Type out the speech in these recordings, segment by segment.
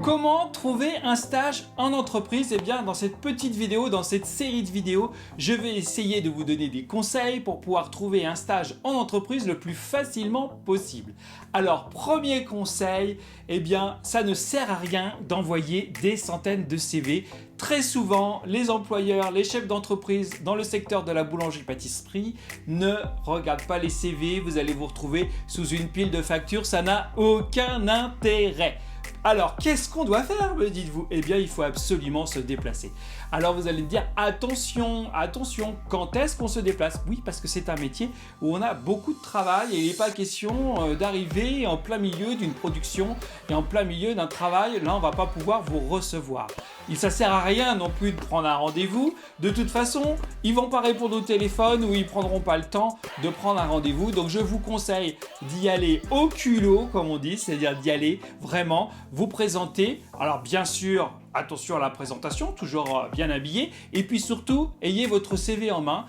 Comment trouver un stage en entreprise? Eh bien, dans cette petite vidéo, dans cette série de vidéos, je vais essayer de vous donner des conseils pour pouvoir trouver un stage en entreprise le plus facilement possible. Alors, premier conseil, eh bien, ça ne sert à rien d'envoyer des centaines de CV. Très souvent, les employeurs, les chefs d'entreprise dans le secteur de la boulangerie-pâtisserie ne regardent pas les CV. Vous allez vous retrouver sous une pile de factures, ça n'a aucun intérêt. Alors, qu'est-ce qu'on doit faire, me dites-vous? Eh bien, il faut absolument se déplacer. Alors, vous allez me dire, attention, attention, quand est-ce qu'on se déplace? Oui, parce que c'est un métier où on a beaucoup de travail et il n'est pas question d'arriver en plein milieu d'une production et en plein milieu d'un travail. Là, on ne va pas pouvoir vous recevoir. Ça ne sert à rien non plus de prendre un rendez-vous. De toute façon, ils ne vont pas répondre au téléphone ou ils ne prendront pas le temps de prendre un rendez-vous. Donc, je vous conseille d'y aller au culot, comme on dit, c'est-à-dire d'y aller vraiment, vous présenter. Alors, bien sûr, attention à la présentation, toujours bien habillé. Et puis surtout, ayez votre CV en main.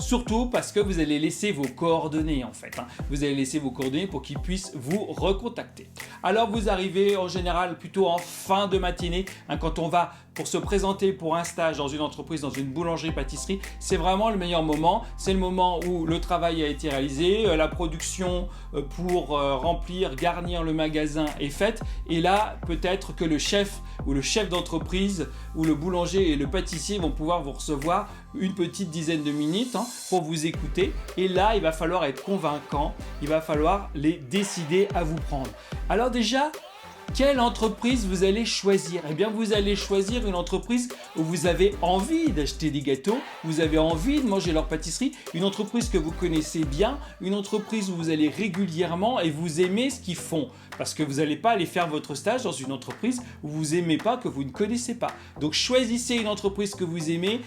Surtout parce que vous allez laisser vos coordonnées en fait. Vous allez laisser vos coordonnées pour qu'ils puissent vous recontacter. Alors vous arrivez en général plutôt en fin de matinée. Quand on va pour se présenter pour un stage dans une entreprise, dans une boulangerie-pâtisserie, c'est vraiment le meilleur moment. C'est le moment où le travail a été réalisé, la production pour remplir, garnir le magasin est faite. Et là, peut-être que le chef ou le chef d'entreprise ou le boulanger et le pâtissier vont pouvoir vous recevoir une petite dizaine de minutes pour vous écouter. Et là, il va falloir être convaincant, il va falloir les décider à vous prendre. Alors déjà, quelle entreprise vous allez choisir? Eh bien, vous allez choisir une entreprise où vous avez envie d'acheter des gâteaux, vous avez envie de manger leur pâtisserie, une entreprise que vous connaissez bien, une entreprise où vous allez régulièrement et vous aimez ce qu'ils font. Parce que vous n'allez pas aller faire votre stage dans une entreprise où vous n'aimez pas, que vous ne connaissez pas. Donc, choisissez une entreprise que vous aimez.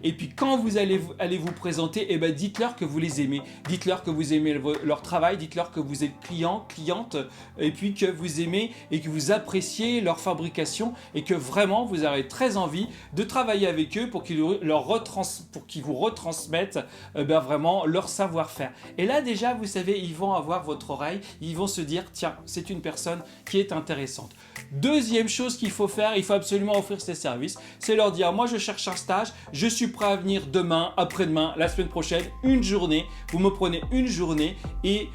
Et puis, quand vous allez vous présenter, eh bien, dites-leur que vous les aimez. Dites-leur que vous aimez leur travail, dites-leur que vous êtes client, cliente, et puis que vous aimez et que vous appréciez leur fabrication et que vraiment vous avez très envie de travailler avec eux pour qu'ils vous retransmettent vraiment leur savoir-faire. Et là déjà, vous savez, ils vont avoir votre oreille, ils vont se dire tiens, c'est une personne qui est intéressante. Deuxième chose qu'il faut faire, il faut absolument offrir ses services, c'est leur dire moi je cherche un stage, je suis prêt à venir demain, après-demain, la semaine prochaine, une journée, vous me prenez une journée et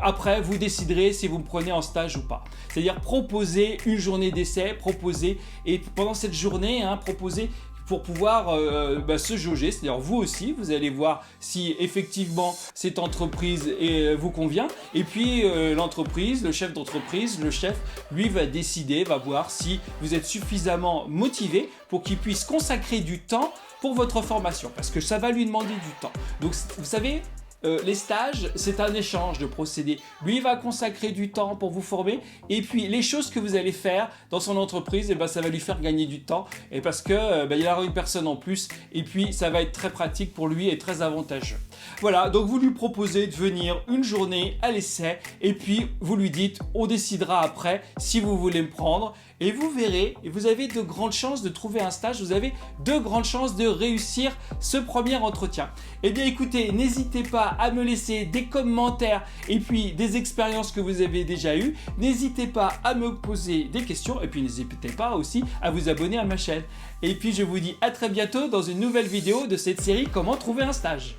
après vous déciderez si vous me prenez en stage ou pas. C'est-à-dire proposer une journée d'essai, proposer et pendant cette journée, proposer pour pouvoir se jauger, c'est-à-dire vous aussi, vous allez voir si effectivement cette entreprise vous convient et puis l'entreprise, le chef d'entreprise, le chef, lui va décider, va voir si vous êtes suffisamment motivé pour qu'il puisse consacrer du temps pour votre formation parce que ça va lui demander du temps. Donc vous savez, les stages, c'est un échange de procédés. Lui va consacrer du temps pour vous former et puis les choses que vous allez faire dans son entreprise, ça va lui faire gagner du temps et parce que il y aura une personne en plus et puis ça va être très pratique pour lui et très avantageux. Voilà, donc vous lui proposez de venir une journée à l'essai et puis vous lui dites on décidera après si vous voulez me prendre et vous verrez, et vous avez de grandes chances de trouver un stage, vous avez de grandes chances de réussir ce premier entretien. Eh bien écoutez, n'hésitez pas à me laisser des commentaires et puis des expériences que vous avez déjà eues. N'hésitez pas à me poser des questions et puis n'hésitez pas aussi à vous abonner à ma chaîne. Et puis je vous dis à très bientôt dans une nouvelle vidéo de cette série Comment trouver un stage.